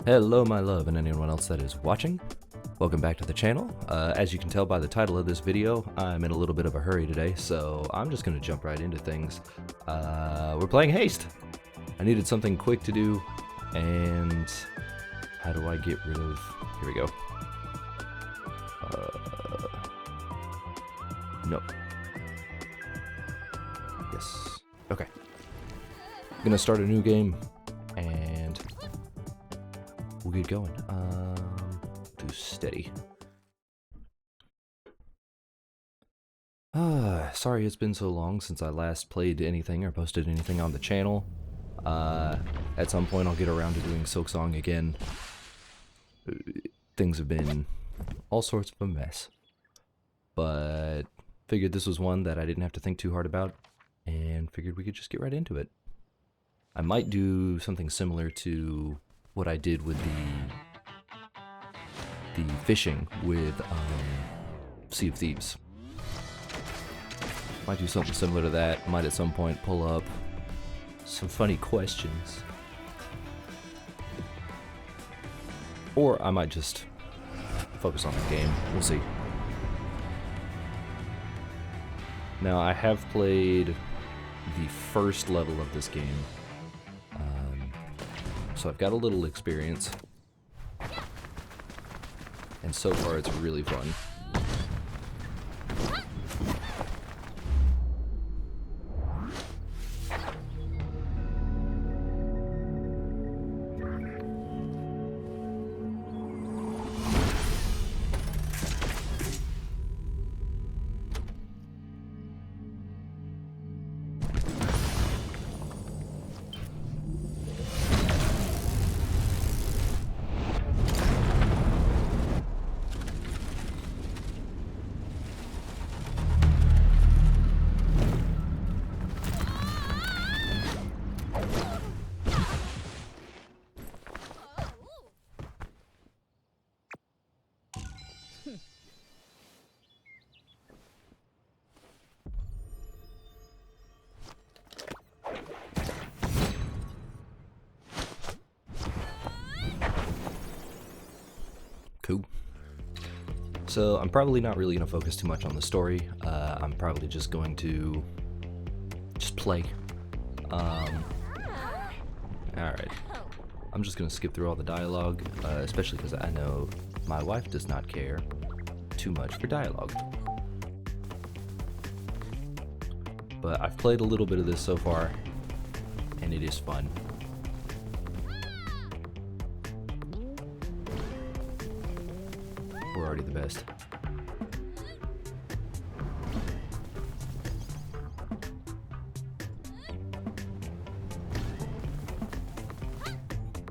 Hello my love and anyone else that is watching. Welcome back to the channel. As you can tell by the title of this video, I'm in a little bit of a hurry today, so I'm just going to jump right into things. We're playing Haste. I needed something quick to do, and how do I get rid of... Here we go. No. Yes. Okay. I'm going to start a new game, and we'll get going. Do steady. Sorry it's been so long since I last played anything or posted anything on the channel. At some point I'll get around to doing Silksong again. Things have been all sorts of a mess. But figured this was one that I didn't have to think too hard about, and figured we could just get right into it. I might do something similar to what I did with the fishing with Sea of Thieves. Might do something similar to that. Might at some point pull up some funny questions. Or I might just focus on the game. We'll see. Now, I have played the first level of this game. So I've got a little experience. And so far it's really fun. Cool. So I'm probably not really going to focus too much on the story. I'm probably just going to play. Alright. I'm just going to skip through all the dialogue, especially because I know my wife does not care too much for dialogue. But I've played a little bit of this so far, and it is fun. We're already the best.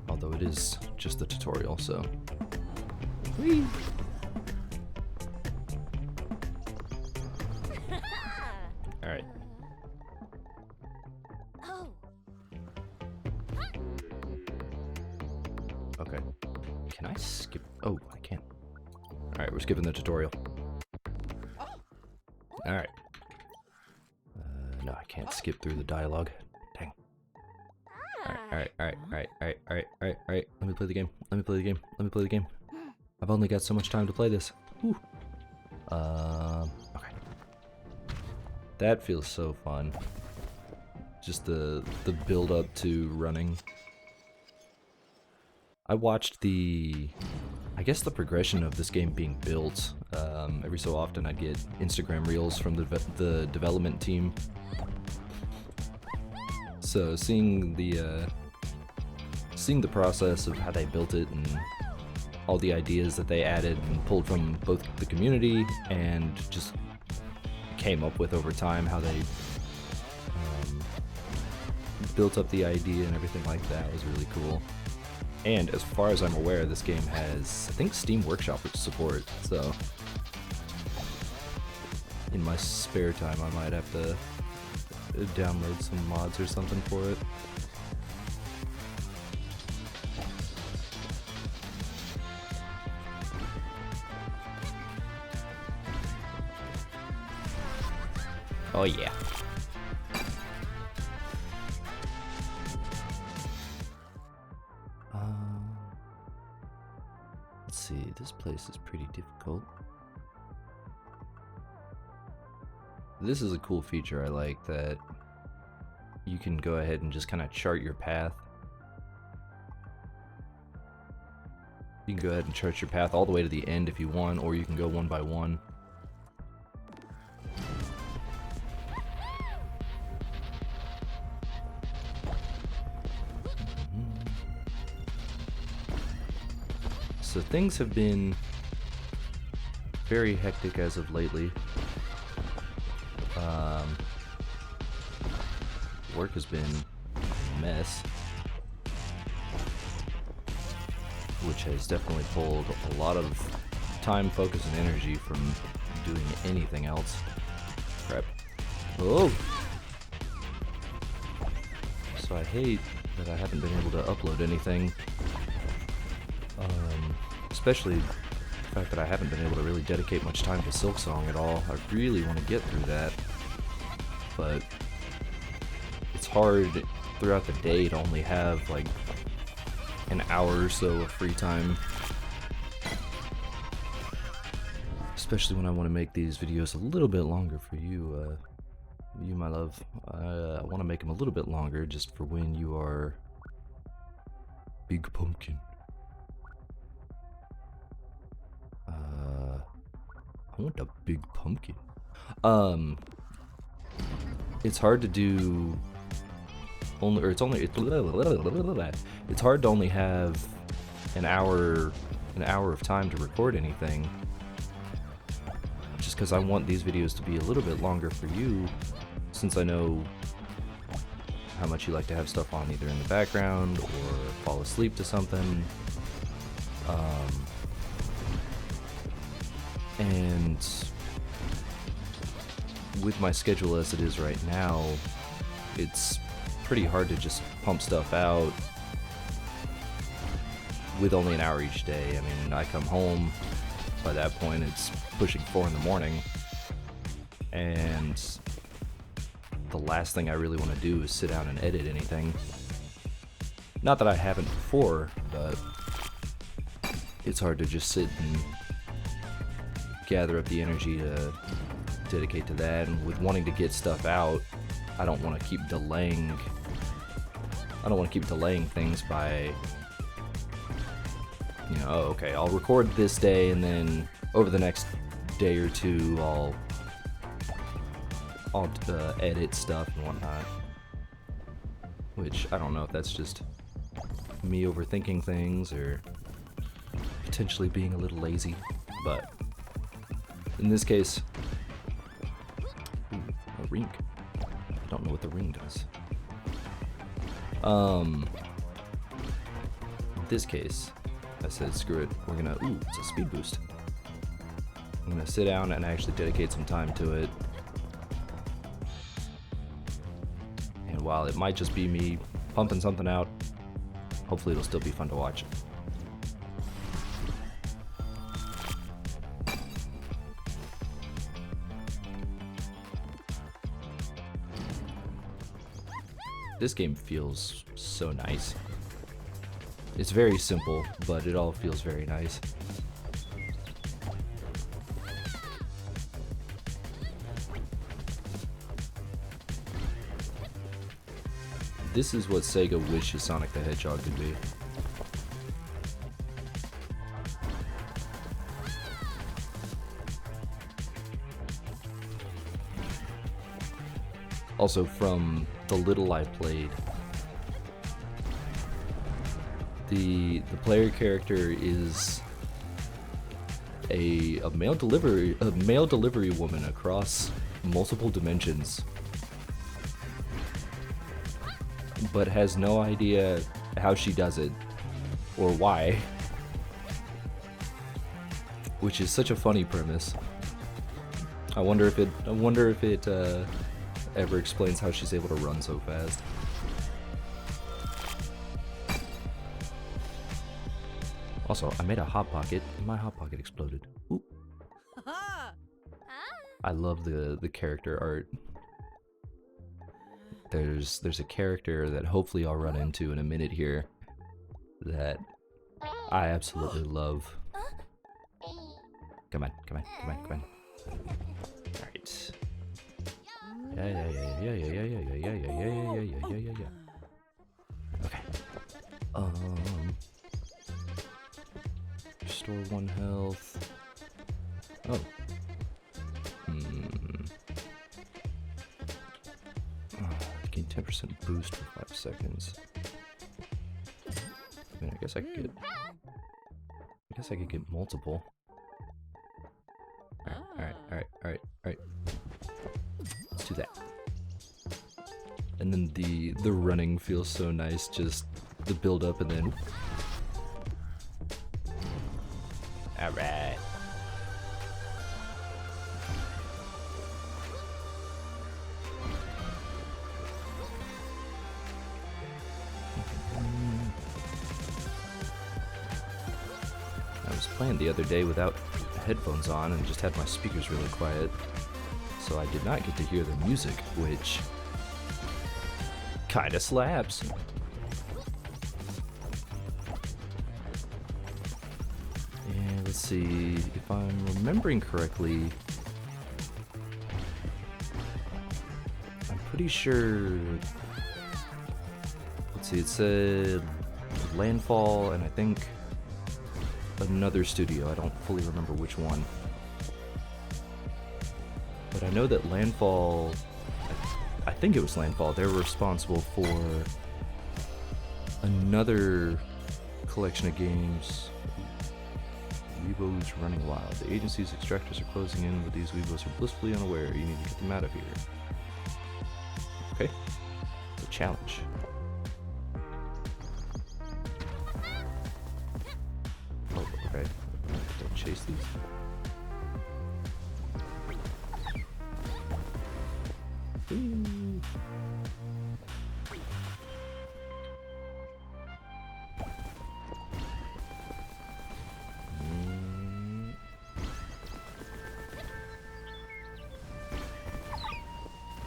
Although it is just the tutorial, so. Whee! Alright. Okay. Can I skip? Oh, I can't. Alright, we're skipping the tutorial. Alright. No, I can't skip through the dialogue. Dang. Alright. Let me play the game. I've only got so much time to play this. Whew. Okay. That feels so fun. Just the build up to running. I watched I guess the progression of this game being built. Every so often I'd get Instagram reels from the development team. So seeing the process of how they built it and all the ideas that they added and pulled from both the community and just came up with over time, how they built up the idea and everything like that was really cool. And as far as I'm aware, this game has, I think, Steam Workshop support, so in my spare time I might have to download some mods or something for it. Oh yeah. see, this place is pretty difficult. This is a cool feature I like, that you can go ahead and just kind of chart your path. You can go ahead and chart your path all the way to the end if you want, or you can go one by one. So things have been very hectic as of lately. Work has been a mess, which has definitely pulled a lot of time, focus, and energy from doing anything else. Crap. Oh! So I hate that I haven't been able to upload anything. Especially the fact that I haven't been able to really dedicate much time to Silksong at all. I really want to get through that, but it's hard throughout the day to only have like an hour or so of free time. Especially when I want to make these videos a little bit longer for you, my love. I want to make them a little bit longer just for when you are Big Pumpkin. I want a big pumpkin. It's hard to do it's hard to only have an hour of time to record anything, just because I want these videos to be a little bit longer for you, since I know how much you like to have stuff on either in the background or fall asleep to something. And with my schedule as it is right now, it's pretty hard to just pump stuff out with only an hour each day. I mean, I come home, by that point it's pushing 4 in the morning, and the last thing I really want to do is sit down and edit anything. Not that I haven't before, but it's hard to just sit and gather up the energy to dedicate to that. And with wanting to get stuff out, I don't want to keep delaying things by, you know, oh, okay, I'll record this day and then over the next day or two I'll edit stuff and whatnot. Which, I don't know if that's just me overthinking things or potentially being a little lazy, but in this case, a ring. I don't know what the ring does. In this case, I said screw it, we're gonna, it's a speed boost. I'm gonna sit down and actually dedicate some time to it. And while it might just be me pumping something out, hopefully it'll still be fun to watch. This game feels so nice. It's very simple, but it all feels very nice. This is what Sega wishes Sonic the Hedgehog could be. Also, from the little I played, the player character is a mail delivery woman across multiple dimensions, but has no idea how she does it or why, which is such a funny premise. I wonder if it ever explains how she's able to run so fast. Also, I made a hot pocket and my hot pocket exploded. Ooh. I love the character art. There's a character that hopefully I'll run into in a minute here that I absolutely love. Come on, come on, come on, come on. Alright. Yeah. Okay. Restore 1 health. Oh. Gain 10% boost for 5 seconds. I mean, I guess I could get multiple. Alright. Let's do that. And then the running feels so nice, just the build up and then. Alright. I was playing the other day without headphones on and just had my speakers really quiet, so I did not get to hear the music, which kinda slaps. And let's see, if I'm remembering correctly, I'm pretty sure, let's see, it said Landfall and I think another studio. I don't fully remember which one. But I know that Landfall, I think it was Landfall, they're responsible for another collection of games. Weebos running wild. The agency's extractors are closing in, but these Weebos are blissfully unaware. You need to get them out of here. Okay. It's a challenge. Oh, okay. Don't chase these. Ooh.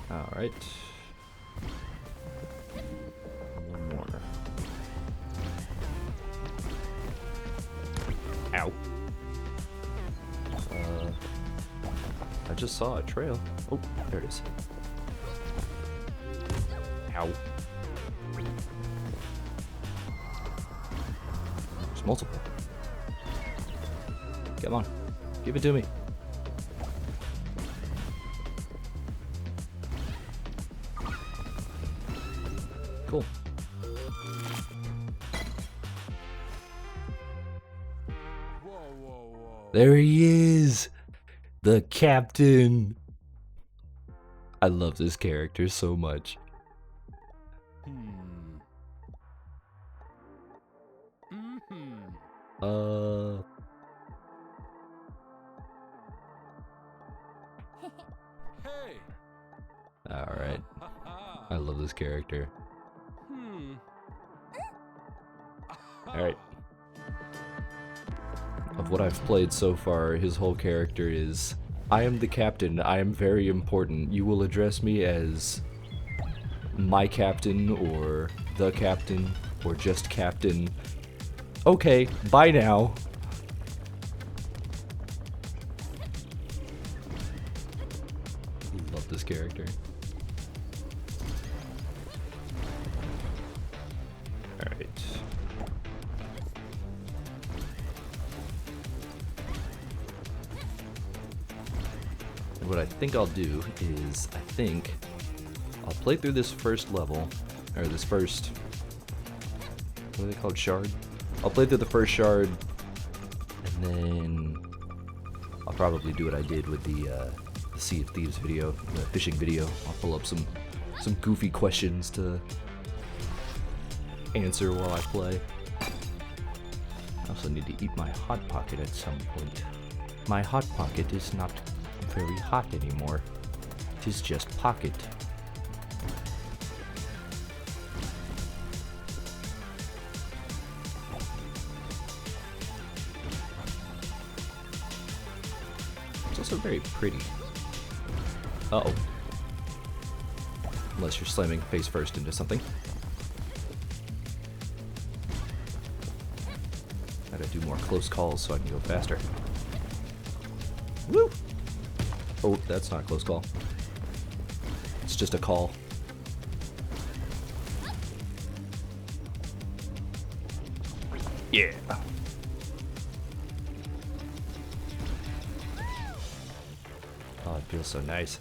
All right. One more. Ow. I just saw a trail. Oh, there it is. Ow. There's multiple. Come on. Give it to me. Cool. There he is! The captain! I love this character so much. Alright. I love this character. Alright. Of what I've played so far, his whole character is, I am the captain, I am very important. You will address me as my captain, or the captain, or just captain. Okay, bye now. Love this character. Alright. What I think I'll do is, I'll play through this first level, or this first, what are they called, shard? I'll play through the first shard, and then I'll probably do what I did with the Sea of Thieves video, the fishing video. I'll pull up some goofy questions to answer while I play. I also need to eat my Hot Pocket at some point. My Hot Pocket is not very hot anymore. It is just pocket. It's also very pretty. Uh-oh. Unless you're slamming face first into something. Gotta do more close calls so I can go faster. Woo! Oh, that's not a close call. It's just a call. Yeah. Oh, it feels so nice.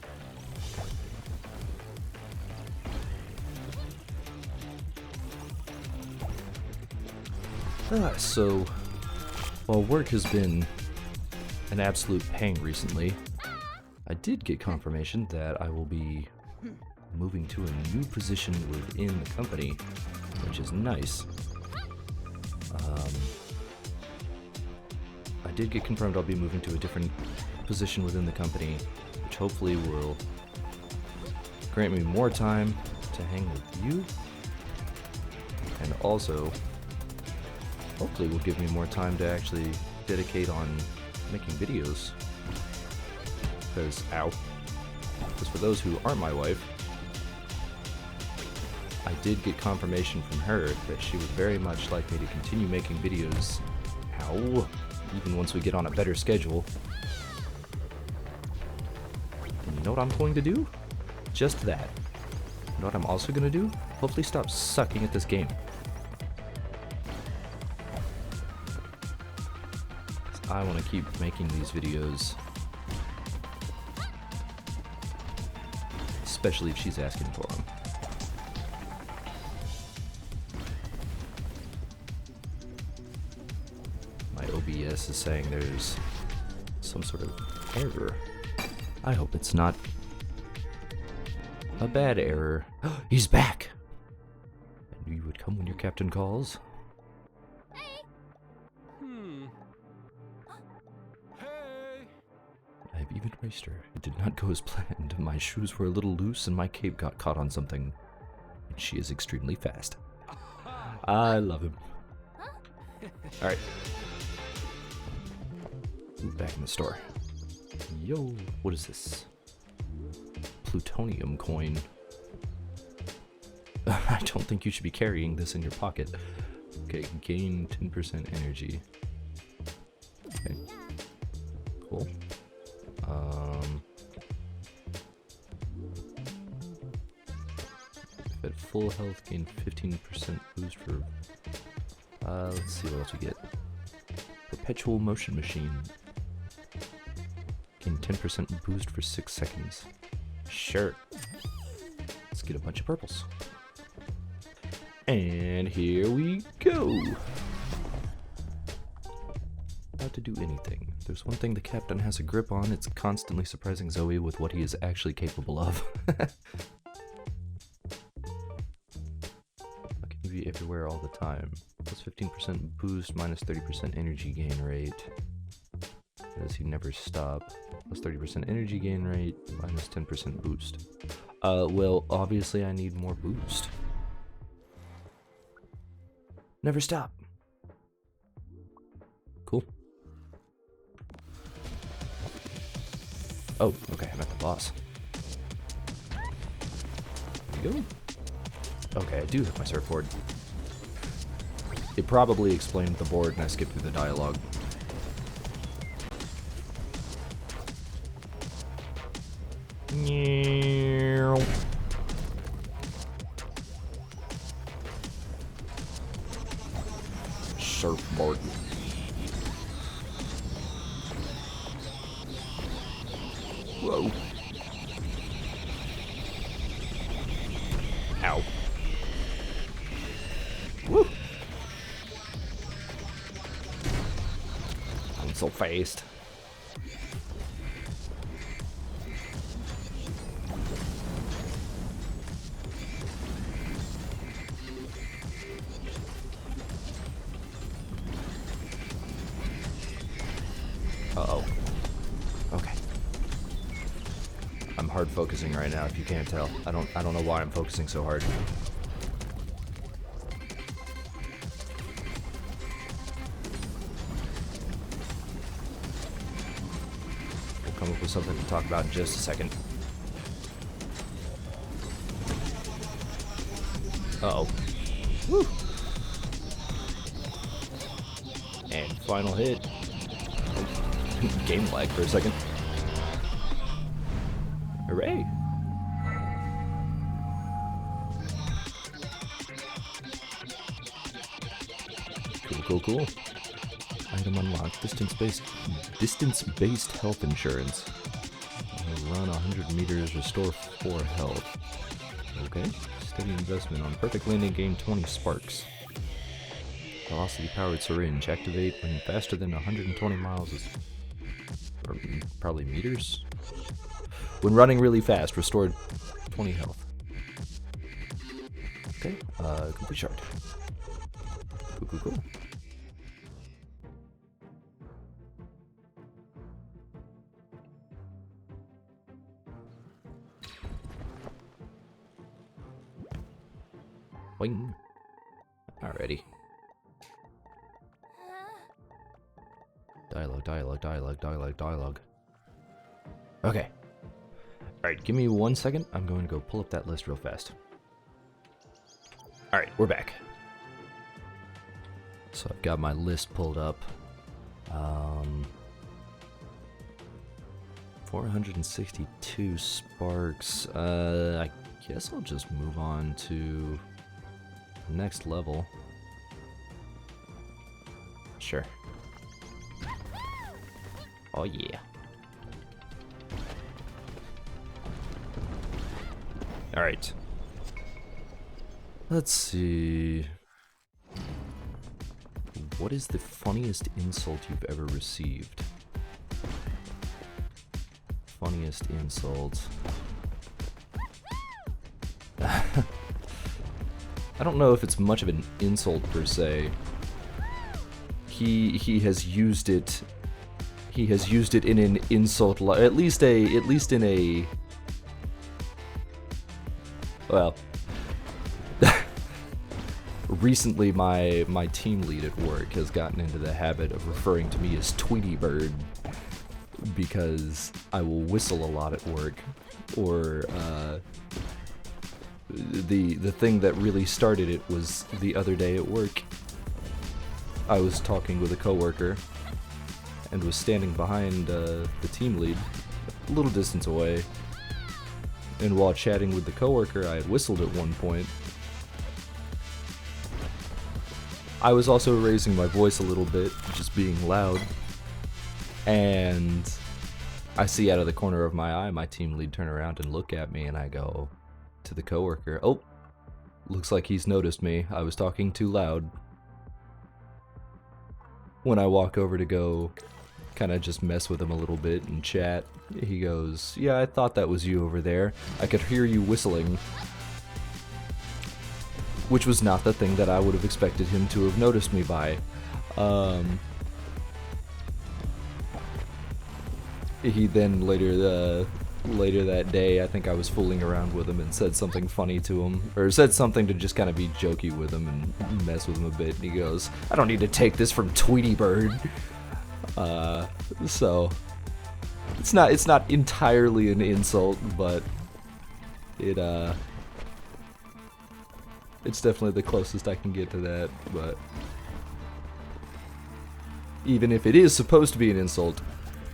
So, while work has been an absolute pain recently, I did get confirmation that I will be moving to a new position within the company, which is nice. I did get confirmed I'll be moving to a different position within the company, which hopefully will grant me more time to hang with you, and also hopefully will give me more time to actually dedicate on making videos. Because, for those who aren't my wife, I did get confirmation from her that she would very much like me to continue making videos, even once we get on a better schedule. And you know what I'm going to do? Just that. You know what I'm also going to do? Hopefully stop sucking at this game. I want to keep making these videos, especially if she's asking for them. My OBS is saying there's some sort of error. I hope it's not a bad error. He's back! I knew you would come when your captain calls. I've even raced her. It did not go as planned. My shoes were a little loose and my cape got caught on something. And she is extremely fast. I love him. Alright. Back in the store. Yo, what is this? Plutonium coin. I don't think you should be carrying this in your pocket. Okay, gain 10% energy. Okay. Cool. If at full health, gain 15% boost for... let's see what else we get. Perpetual motion machine. Gain 10% boost for 6 seconds. Sure. Let's get a bunch of purples. And here we go! Not to do anything. There's one thing the captain has a grip on, it's constantly surprising Zoe with what he is actually capable of. I can be everywhere all the time. Plus 15% boost, minus 30% energy gain rate. Does he never stop? Plus 30% energy gain rate, minus 10% boost. Well, obviously I need more boost. Never stop. Cool. Oh, okay, I'm at the boss. There we go. Okay, I do have my surfboard. It probably explained the board and I skipped through the dialogue. Surfboard. Whoa. Ow. Woo. I'm so fast. Uh-oh. Okay. I'm hard focusing right now, if you can't tell. I don't know why I'm focusing so hard. We'll come up with something to talk about in just a second. Uh-oh. Woo! And final hit. Game lag for a second. Hooray! Cool. Item unlocked. Distance-based health insurance. Run 100 meters, restore 4 health. Okay. Steady investment on perfect landing, gain 20 sparks. Velocity-powered syringe. Activate when faster than 120 miles. Or probably meters? When running really fast, restored 20 health. Okay. Complete shard. Cool. Boing. Alrighty. Dialogue. Okay. Alright, give me 1 second. I'm going to go pull up that list real fast. Alright, we're back. So I've got my list pulled up. 462 sparks. I guess I'll just move on to the next level. Sure. Oh yeah. Alright. Let's see. What is the funniest insult you've ever received? Funniest insult. I don't know if it's much of an insult per se. He has used it. He has used it in an insult, at least in a. Well. Recently, my team lead at work has gotten into the habit of referring to me as Tweety Bird because I will whistle a lot at work, or the thing that really started it was the other day at work. I was talking with a coworker and was standing behind the team lead, a little distance away, and while chatting with the coworker, I had whistled at one point. I was also raising my voice a little bit, just being loud, and I see out of the corner of my eye my team lead turn around and look at me, and I go to the coworker, "Oh, looks like he's noticed me. I was talking too loud." When I walk over to go kind of just mess with him a little bit and chat, he goes, "Yeah, I thought that was you over there. I could hear you whistling." Which was not the thing that I would have expected him to have noticed me by. He then later that day, I think I was fooling around with him and said something funny to him, or said something to just kind of be jokey with him and mess with him a bit, and he goes, "I don't need to take this from Tweety Bird." So it's not entirely an insult, but it's definitely the closest I can get to that. But even if it is supposed to be an insult,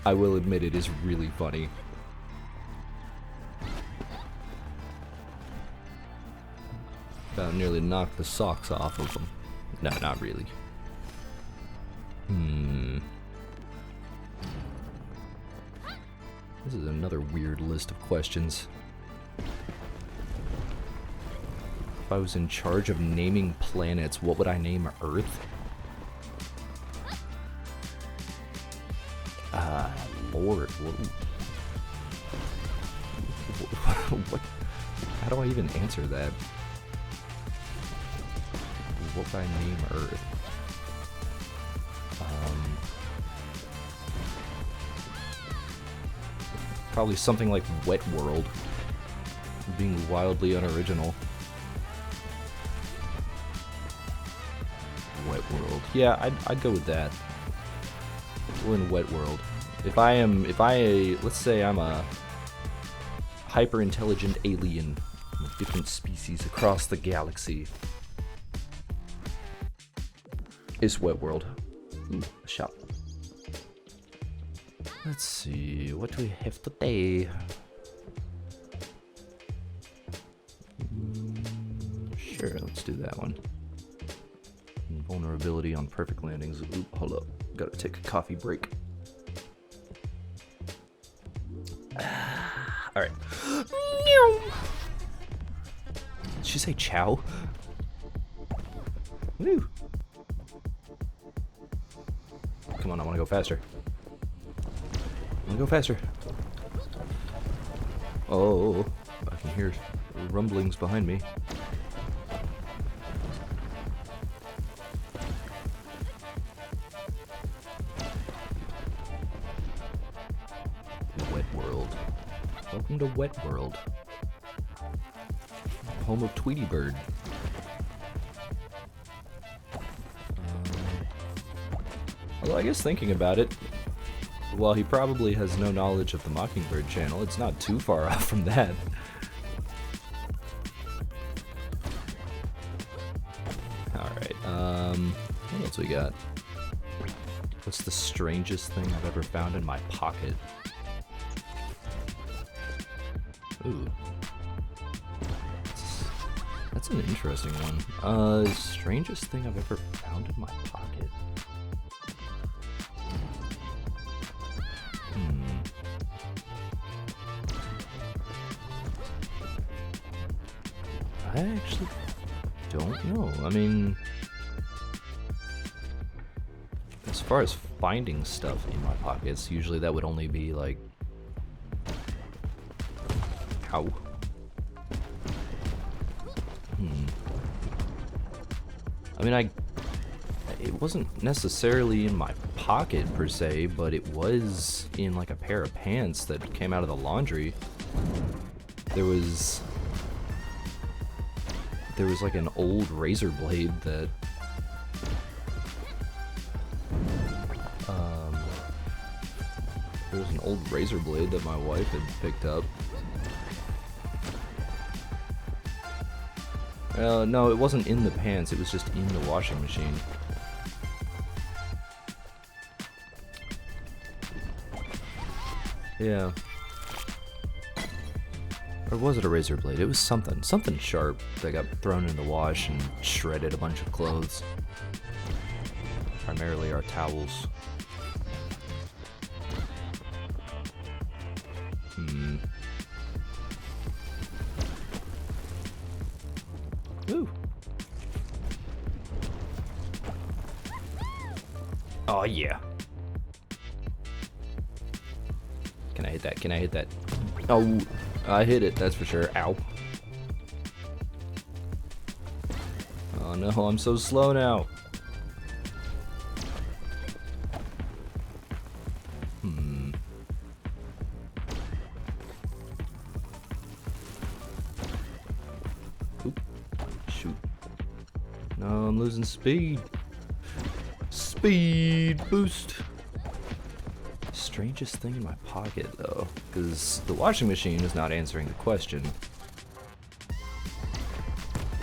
I will admit it is really funny. About nearly knocked the socks off of him. No, not really. This is another weird list of questions. If I was in charge of naming planets, what would I name Earth? Lord, what? How do I even answer that? What would I name Earth? Probably something like Wet World, being wildly unoriginal. Wet World. Yeah, I'd go with that. We're in Wet World. Let's say I'm a hyper-intelligent alien from a different species across the galaxy. It's Wet World. Shop. Let's see, what do we have today? Sure, let's do that one. Vulnerability on perfect landings. Oop, hold up. Gotta take a coffee break. Alright. Did she say chow? Woo! Come on, I wanna go faster. I wanna go faster. Oh, I can hear rumblings behind me. Wet World. Welcome to Wet World. Home of Tweety Bird. Although I guess thinking about it, while he probably has no knowledge of the Mockingbird channel, it's not too far off from that. Alright, what else we got? What's the strangest thing I've ever found in my pocket? Ooh. That's an interesting one. Strangest thing I've ever found in my pocket. I actually don't know. I mean, as far as finding stuff in my pockets, usually that would only be like, ow. I mean, it wasn't necessarily in my pocket per se, but it was in like a pair of pants that came out of the laundry. There was like an old razor blade that there was an old razor blade that my wife had picked up. No, it wasn't in the pants, it was just in the washing machine. Yeah. Or was it a razor blade? It was something sharp that got thrown in the wash and shredded a bunch of clothes. Primarily our towels. Woo. Oh yeah. Can I hit that? Can I hit that? Oh, I hit it, that's for sure. Ow. Oh no, I'm so slow now. Oop. Shoot. No, I'm losing speed. Speed boost. Strangest thing in my pocket though, because the washing machine is not answering the question.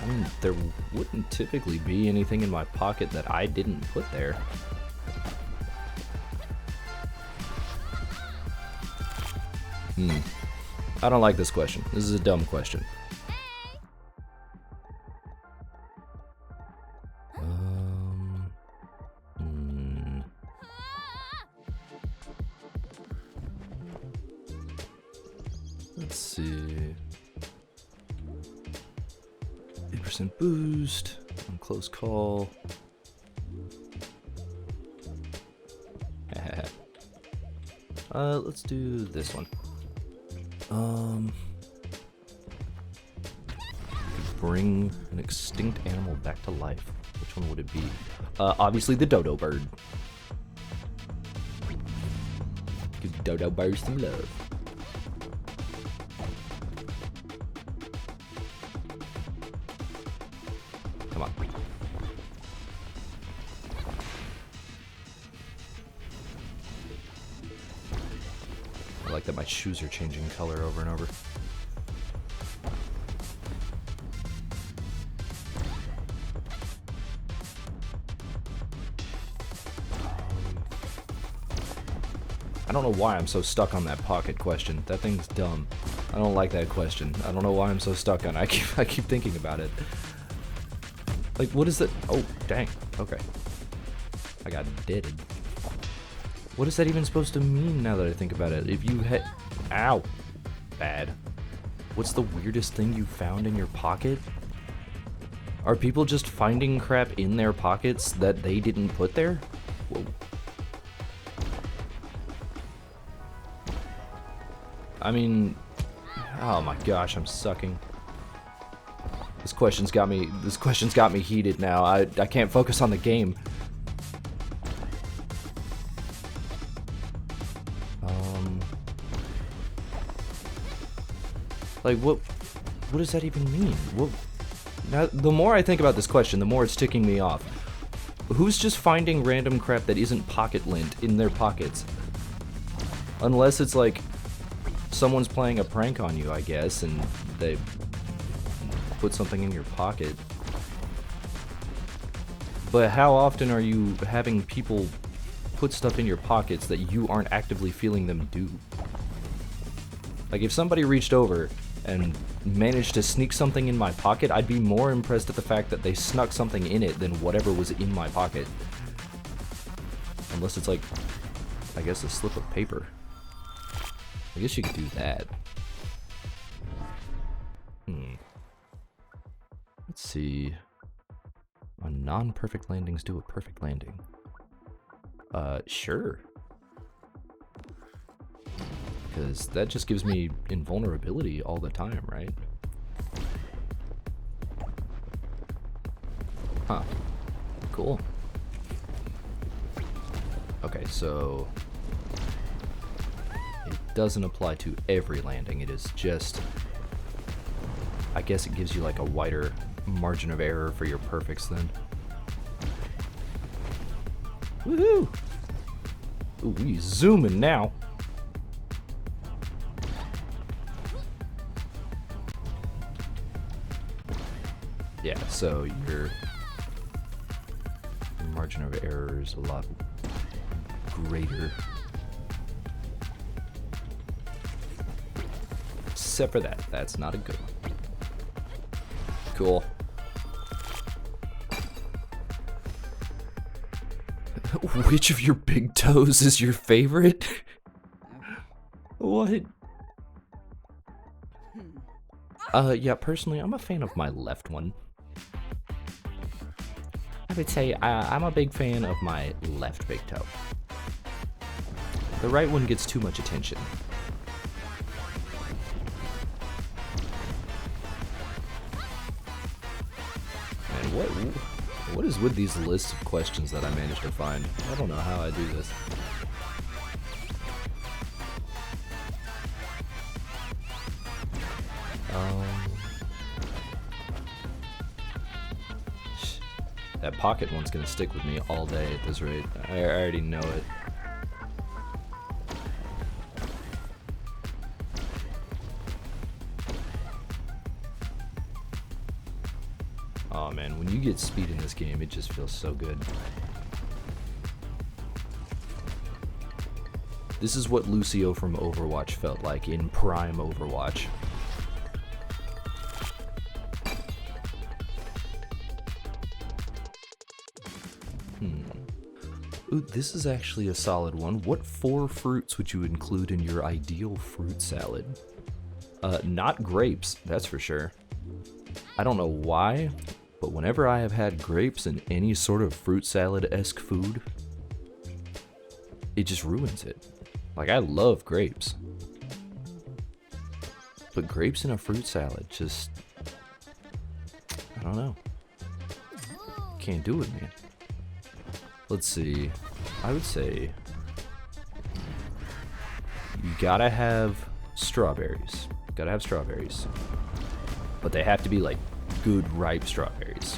I mean, there wouldn't typically be anything in my pocket that I didn't put there. I don't like this question. This is a dumb question. Let's see. 8% boost on close call. Let's do this one. Bring an extinct animal back to life. Which one would it be? Obviously the dodo bird. Give dodo birds some love. Come on. I like that my shoes are changing color over and over. I don't know why I'm so stuck on that pocket question. That thing's dumb. I don't like that question. I don't know why I'm so stuck on it. I keep thinking about it. Like, what is that? Oh, dang. Okay. I got deaded. What is that even supposed to mean now that I think about it? If you hit... Ow. Bad. What's the weirdest thing you found in your pocket? Are people just finding crap in their pockets that they didn't put there? Whoa. I mean... Oh my gosh, I'm sucking. This question's got me heated now. I can't focus on the game. Like, what does that even mean? Now, the more I think about this question, the more it's ticking me off. Who's just finding random crap that isn't pocket lint in their pockets? Unless it's like someone's playing a prank on you, I guess, and they put something in your pocket. But how often are you having people put stuff in your pockets that you aren't actively feeling them do? Like, if somebody reached over and managed to sneak something in my pocket, I'd be more impressed at the fact that they snuck something in it than whatever was in my pocket. Unless it's like, I guess, a slip of paper. I guess you could do that. Let's see. On non-perfect landings, do a perfect landing. Sure. Because that just gives me invulnerability all the time, right? Huh. Cool. Okay, so it doesn't apply to every landing. It is just, I guess it gives you like a wider margin of error for your perfects then. Woohoo! Ooh, we zooming now. Yeah, so your margin of error is a lot greater. Except for that, that's not a good one. Cool. Which of your big toes is your favorite? What? Yeah, personally, I'm a fan of my left one. I would say I'm a big fan of my left big toe. The right one gets too much attention. And what is with these lists of questions that I managed to find? I don't know how I do this. That pocket one's gonna stick with me all day at this rate. I already know it. Oh man, when you get speed in this game, it just feels so good. This is what Lucio from Overwatch felt like in prime Overwatch. Ooh, this is actually a solid one. What 4 fruits would you include in your ideal fruit salad? Not grapes, that's for sure. I don't know why, but whenever I have had grapes in any sort of fruit salad-esque food, it just ruins it. Like, I love grapes. But grapes in a fruit salad, just... I don't know. Can't do it, man. Let's see. I would say you gotta have strawberries. Gotta have strawberries. But they have to be like good ripe strawberries.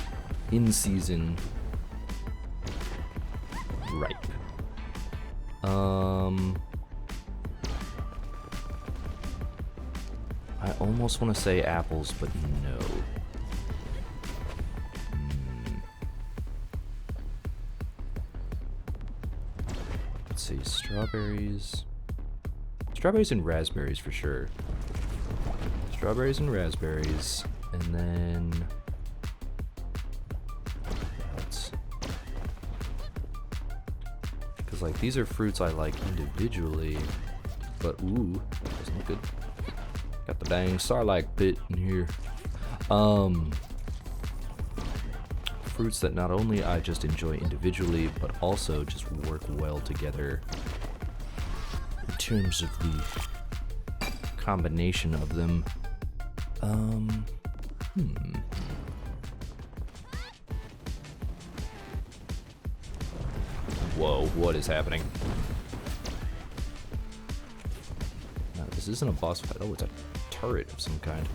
In season, ripe. I almost want to say apples, but no. Let's see, strawberries. Strawberries and raspberries for sure. Strawberries and raspberries, and then Because, like, these are fruits I like individually, but, ooh, doesn't look good. Got the dang Sarlacc pit in here. Fruits that not only I just enjoy individually, but also just work well together in terms of the combination of them. Whoa, what is happening? No, this isn't a boss fight. Oh, it's a turret of some kind.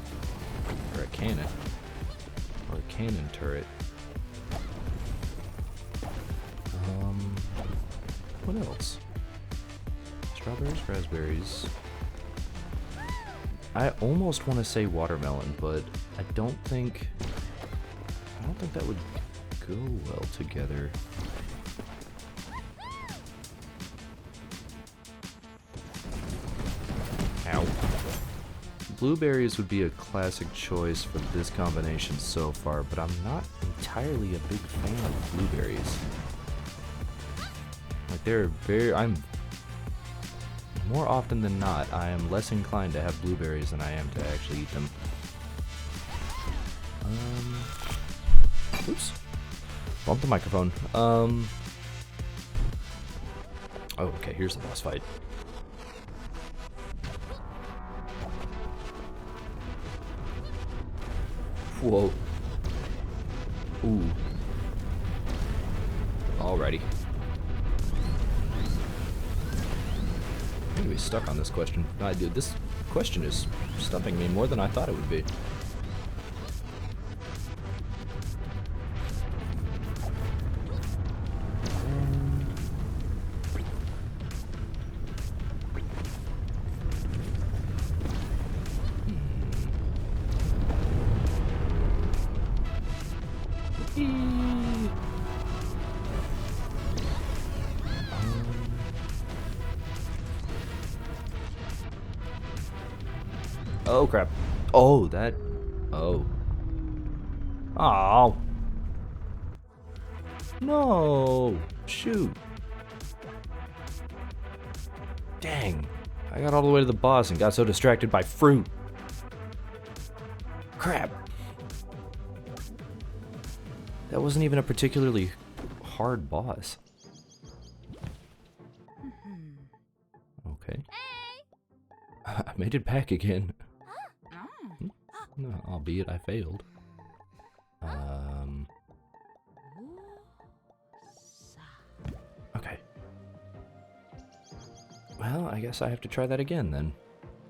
Or a cannon. Or a cannon turret. What else? Strawberries, raspberries. I almost want to say watermelon, but I don't think that would go well together. Ow. Blueberries would be a classic choice for this combination so far, but I'm not entirely a big fan of blueberries. Like, I'm more often than not, I am less inclined to have blueberries than I am to actually eat them. Oops. Bumped the microphone. Oh, okay, here's the boss fight. Whoa. Ooh. Alrighty. I'm gonna be stuck on this question. Dude, this question is stumping me more than I thought it would be. Oh crap. Oh, that. Oh. Oh. No. Shoot. Dang. I got all the way to the boss and got so distracted by fruit. Crap. That wasn't even a particularly hard boss. Okay. I made it back again. Albeit I failed. Okay. Well, I guess I have to try that again then.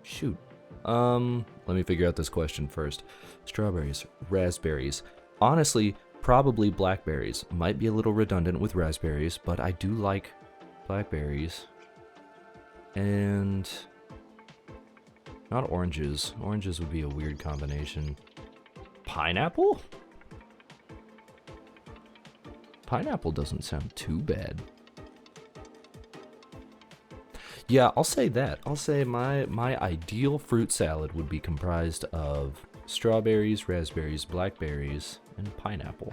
Shoot. Let me figure out this question first. Strawberries, raspberries. Honestly, probably blackberries. Might be a little redundant with raspberries, but I do like blackberries. And not oranges. Oranges would be a weird combination. Pineapple? Pineapple doesn't sound too bad. Yeah, I'll say that. I'll say my ideal fruit salad would be comprised of strawberries, raspberries, blackberries, and pineapple.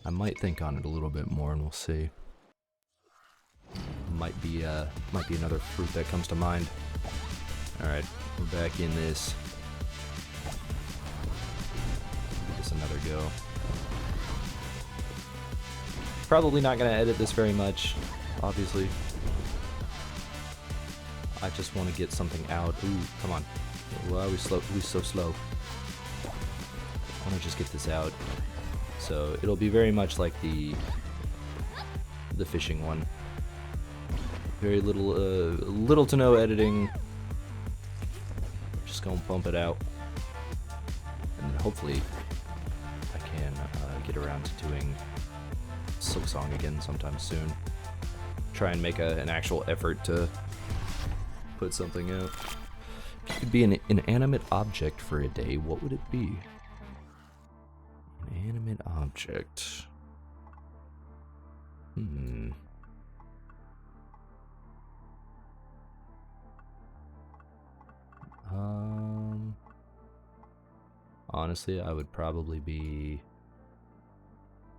I might think on it a little bit more and we'll see. Might be another fruit that comes to mind. Alright, we're back in this. Give this another go. Probably not gonna edit this very much, obviously. I just want to get something out. Ooh, come on. Why are we so slow? I want to just get this out. So it'll be very much like the fishing one. Very little to no editing. Just gonna bump it out, and then hopefully I can get around to doing Silksong again sometime soon. Try and make an actual effort to put something out. If it could be an inanimate object for a day, what would it be? Inanimate object. Honestly, I would probably be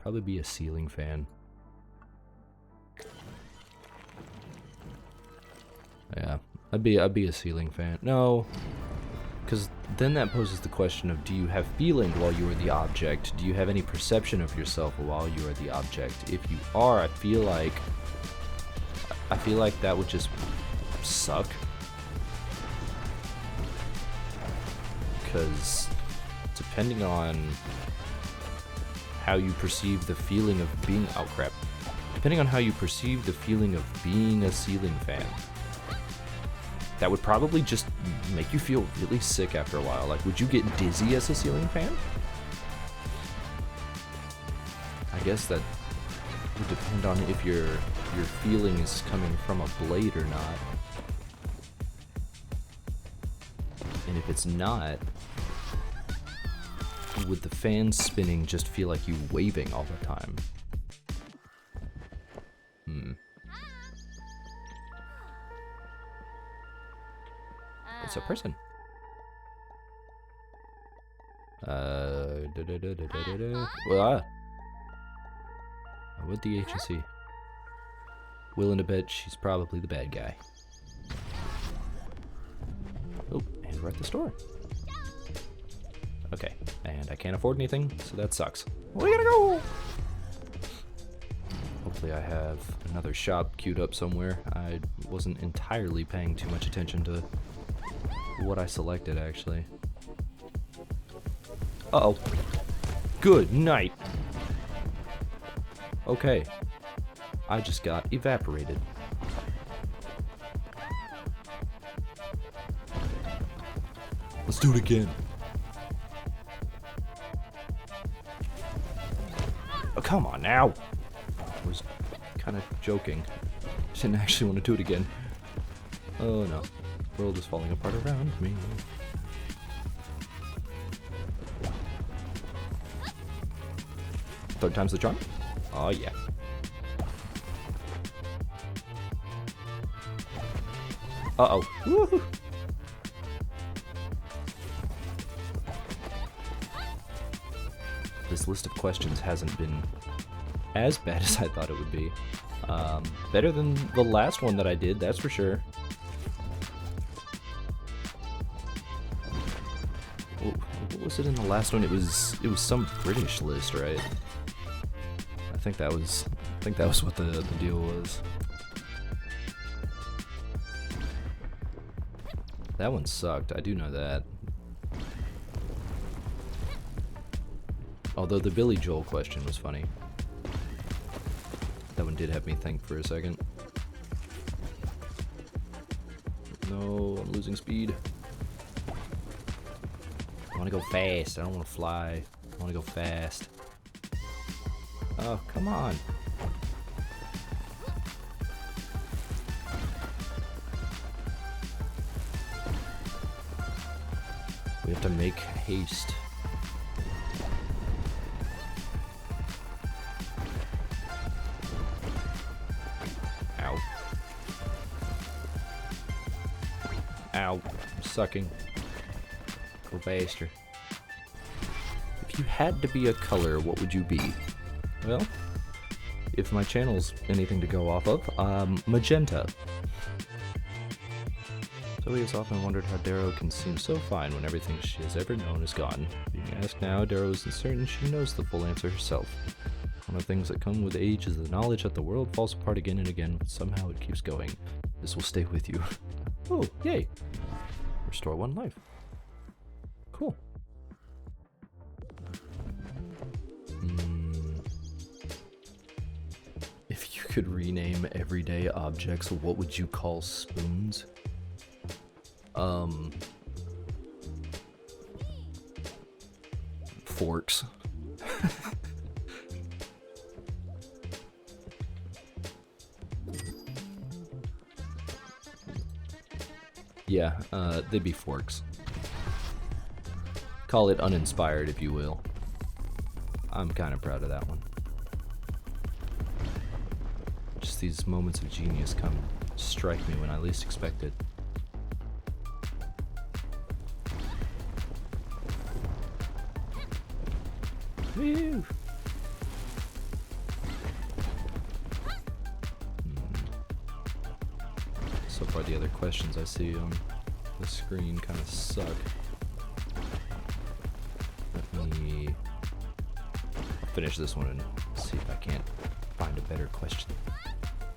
a ceiling fan. Yeah, I'd be a ceiling fan. No, because then that poses the question of, do you have feeling while you are the object? Do you have any perception of yourself while you are the object? If you are, I feel like that would just suck. Because depending on how you perceive the feeling of being depending on how you perceive the feeling of being a ceiling fan, that would probably just make you feel really sick after a while. Like, would you get dizzy as a ceiling fan? I guess that would depend on if your feeling is coming from a blade or not. And if it's not, would the fan spinning just feel like you waving all the time? It's a person. Well, what the agency? Willing to bet she's probably the bad guy. Oh, and we're at the store. Okay, and I can't afford anything, so that sucks. We gotta go! Hopefully I have another shop queued up somewhere. I wasn't entirely paying too much attention to what I selected, actually. Uh-oh. Good night! Okay. I just got evaporated. Let's do it again. Oh, come on now! I was kind of joking. Didn't actually want to do it again. Oh no. The world is falling apart around me. Third time's the charm? Oh yeah. Uh-oh. Woohoo! This list of questions hasn't been as bad as I thought it would be. Better than the last one that I did, that's for sure. What was it in the last one? It was some British list, right? I think that was what the deal was. That one sucked, I do know that. Although the Billy Joel question was funny. That one did have me think for a second. No, I'm losing speed. I want to go fast. I don't want to fly. I want to go fast. Oh, come on. We have to make haste. Ow. Ow. I'm sucking. Go faster. If you had to be a color, what would you be? Well, if my channel's anything to go off of, magenta. Zoe has often wondered how Darrow can seem so fine when everything she has ever known is gone. Being asked now, Darrow isn't certain she knows the full answer herself. One of the things that come with age is the knowledge that the world falls apart again and again, but somehow it keeps going. This will stay with you. Oh, yay! Restore 1 life. Cool. If you could rename everyday objects, what would you call spoons? Forks. Yeah, they'd be forks. Call it uninspired, if you will. I'm kind of proud of that one. Just these moments of genius come strike me when I least expect it. Woo! So So far the other questions I see on the screen kind of suck. Let me finish this one and see if I can't find a better question.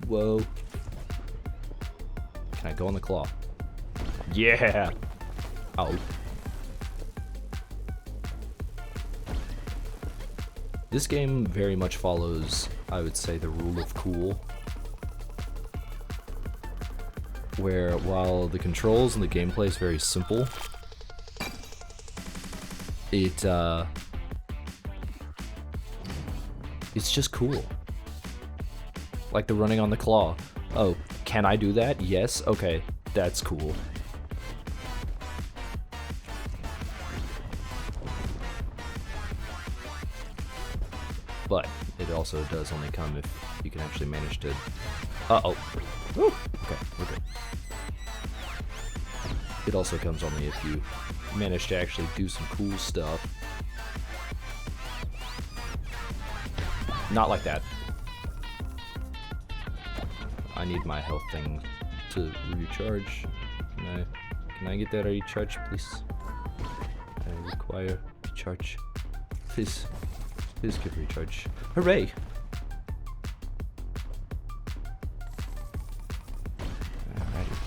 Whoa. Can I go on the claw? Yeah! Oh. This game very much follows, I would say, the rule of cool. Where while the controls and the gameplay is very simple, it's just cool. Like the running on the claw. Oh, can I do that? Yes. Okay, that's cool. But it also does only come if you can actually manage to... Uh-oh. Woo. Okay, we're good. It also comes only if you manage to actually do some cool stuff. Not like that. I need my health thing to recharge. Can I get that recharge, please? I require recharge. Please. Please give recharge. Hooray! Alrighty.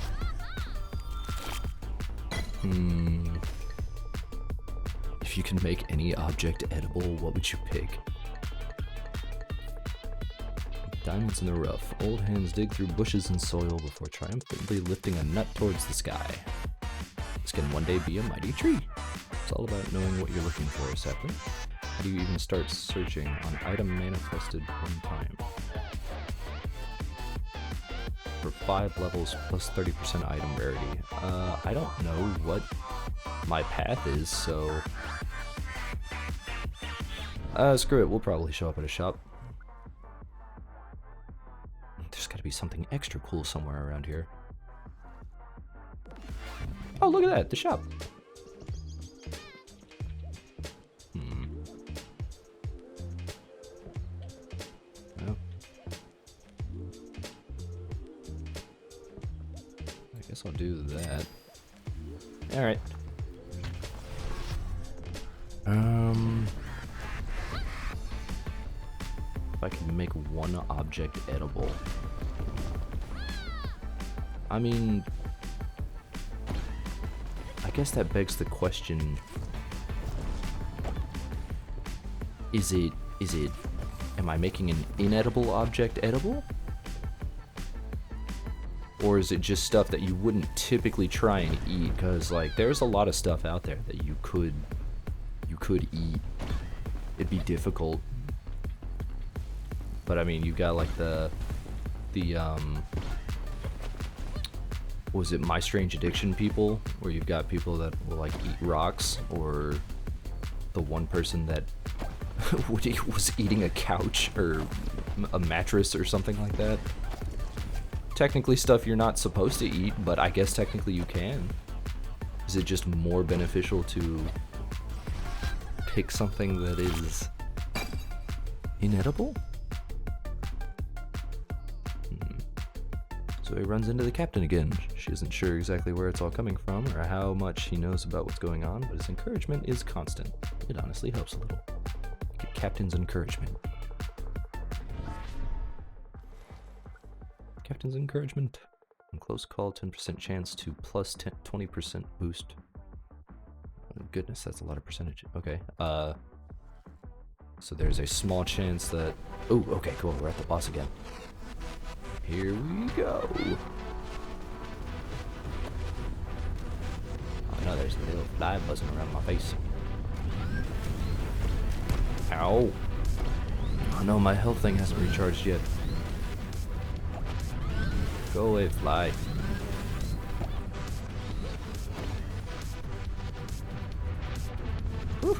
If you can make any object edible, what would you pick? Diamonds in the rough. Old hands dig through bushes and soil before triumphantly lifting a nut towards the sky. This can one day be a mighty tree. It's all about knowing what you're looking for, sapling. How do you even start searching on item manifested one time? For 5 levels plus 30% item rarity. I don't know what my path is, so... screw it, we'll probably show up at a shop. There's gotta be something extra cool somewhere around here. Oh, look at that, the shop. Well, I guess I'll do that. Alright. If I can make one object edible. I mean, I guess that begs the question, am I making an inedible object edible? Or is it just stuff that you wouldn't typically try and eat? Because, like, there's a lot of stuff out there that you could eat. It'd be difficult. But I mean, you got like the was it My Strange Addiction people, where you've got people that will like eat rocks, or the one person that was eating a couch or a mattress or something like that. Technically stuff you're not supposed to eat, but I guess technically you can. Is it just more beneficial to pick something that is inedible? So he runs into the captain again. She isn't sure exactly where it's all coming from or how much he knows about what's going on, but his encouragement is constant. It honestly helps a little. Get captain's encouragement. Captain's encouragement. On close call, 10% chance to plus 20% boost. Oh, goodness, that's a lot of percentage. Okay. So there's a small chance that... Oh, okay, cool. We're at the boss again. Here we go. Oh no, there's a little fly buzzing around my face. Ow. Oh no, my health thing hasn't recharged yet. Go away, fly. Whew.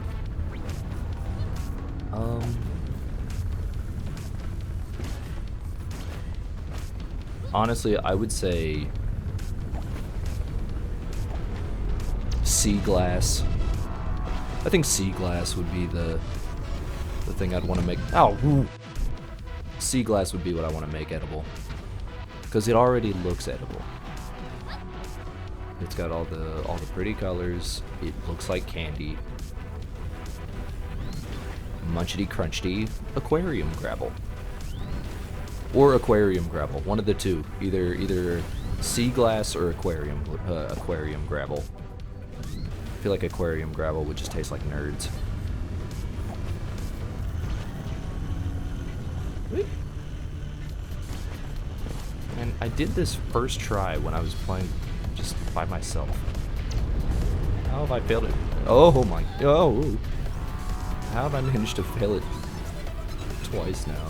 Honestly, I would say sea glass. I think sea glass would be the thing I'd want to make. Ow! Woo. Sea glass would be what I want to make edible, because it already looks edible. It's got all the pretty colors. It looks like candy. Munchity Crunchty aquarium gravel. Or aquarium gravel, one of the two. Either sea glass or aquarium gravel. I feel like aquarium gravel would just taste like nerds. And I did this first try when I was playing just by myself. How have I failed it? Oh my, oh. How have I managed to fail it twice now?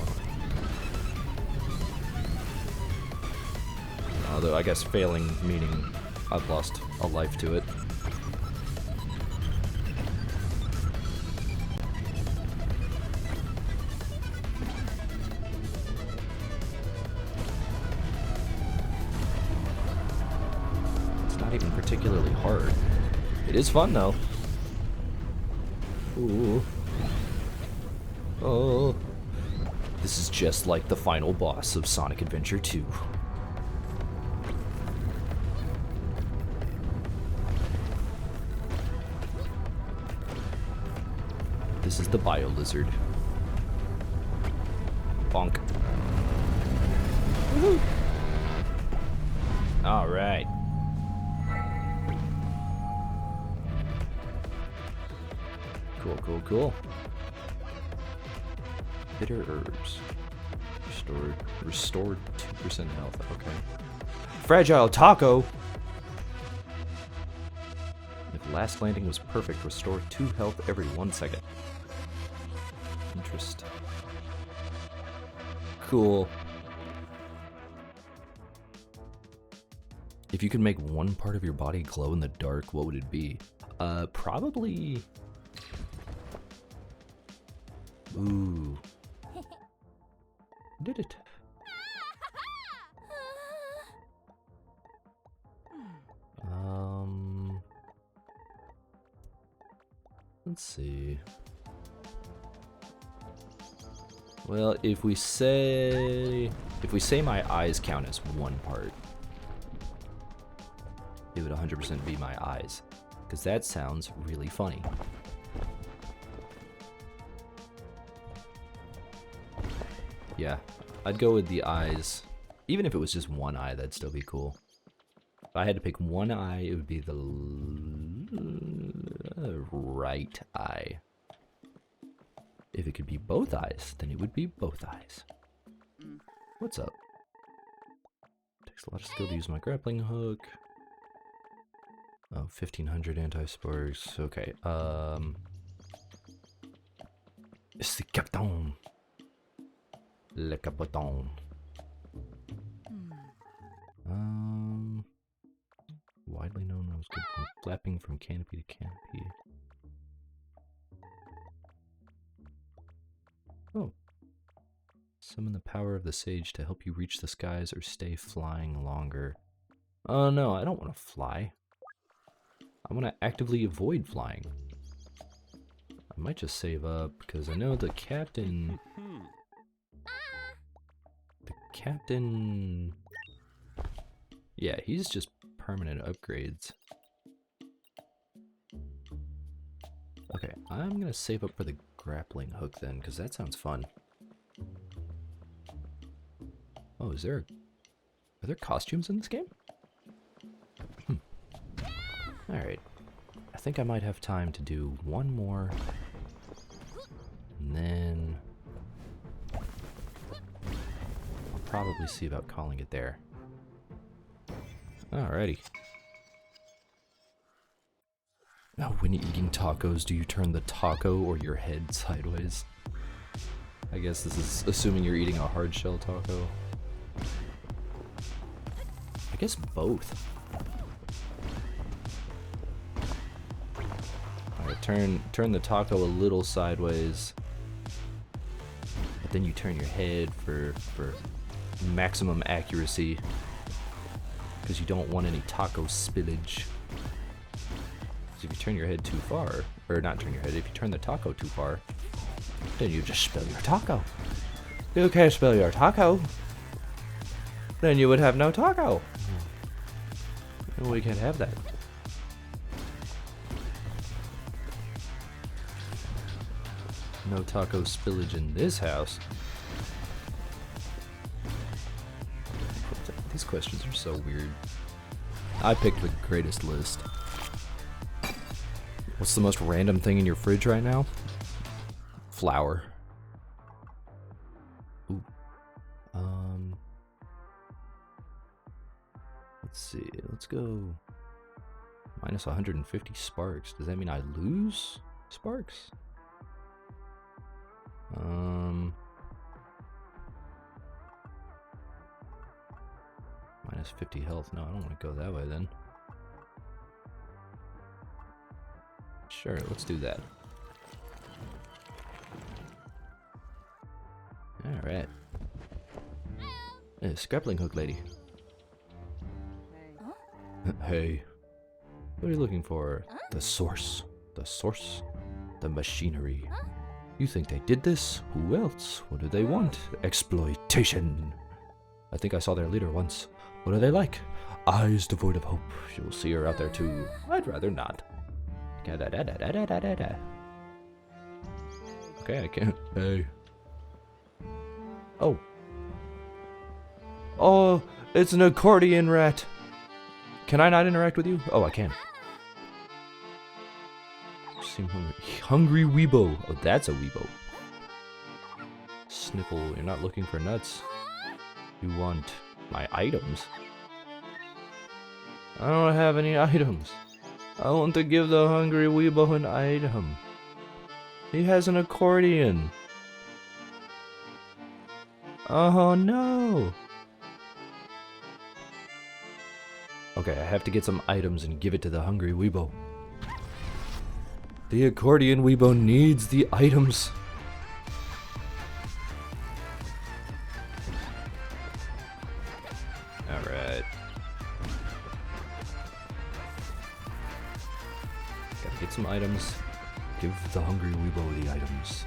Although I guess failing meaning I've lost a life to it. It's not even particularly hard. It is fun though. Ooh. Oh. This is just like the final boss of Sonic Adventure 2. This is the Bio Lizard. Bonk. Woohoo! Alright. Cool, cool, cool. Bitter herbs. Restored 2% health. Okay. Fragile taco! If last landing was perfect, restore 2 health every 1 second. Interest. Cool. If you could make one part of your body glow in the dark, what would it be? Probably... Ooh. Did it? Let's see. Well, if we say my eyes count as one part, it would 100% be my eyes, because that sounds really funny. Yeah, I'd go with the eyes. Even if it was just one eye, that'd still be cool. If I had to pick one eye, it would be the right eye. If it could be both eyes, then it would be both eyes. What's up? Takes a lot of skill to use my grappling hook. Oh, 1500 anti-sparks. Okay, it's the Captain. Le Capoton. Widely known as good from flapping from canopy to canopy. Oh. Summon the power of the sage to help you reach the skies or stay flying longer. Oh no, I don't want to fly. I want to actively avoid flying. I might just save up because I know the captain... Yeah, he's just permanent upgrades. Okay, I'm gonna save up for the grappling hook then, because that sounds fun. Oh, are there costumes in this game? Alright. I think I might have time to do one more. And then... I'll probably see about calling it there. Alrighty. Now, when eating tacos, do you turn the taco or your head sideways? I guess this is assuming you're eating a hard shell taco. I guess both. Alright, turn the taco a little sideways. But then you turn your head for maximum accuracy. Because you don't want any taco spillage. Because if you turn your head too far, or not turn your head, if you turn the taco too far, then you just spill your taco. You can't spill your taco. Then you would have no taco. No, we can't have that. No taco spillage in this house. These questions are so weird. I picked the greatest list. What's the most random thing in your fridge right now? Flour. Ooh. Let's see. Let's go minus 150 sparks. Does that mean I lose sparks? Minus 50 health. No, I don't want to go that way then. Sure, let's do that. Alright. Hey, scrappling hook lady. Hey. What are you looking for? The source. The source? The machinery. You think they did this? Who else? What do they want? Exploitation. I think I saw their leader once. What are they like? Eyes devoid of hope. You'll see her out there too. I'd rather not. Okay, I can't. Hey. Oh. Oh, it's an accordion rat. Can I not interact with you? Oh, I can. You seem hungry. Hungry weebo. Oh, that's a weebo. Snipple, you're not looking for nuts. You want my items? I don't have any items. I want to give the hungry weebo an item. He has an accordion. Oh no. Okay, I have to get some items and give it to the hungry weebo. The accordion weebo needs the items. Alright. Gotta get some items. Give the hungry weebo the items.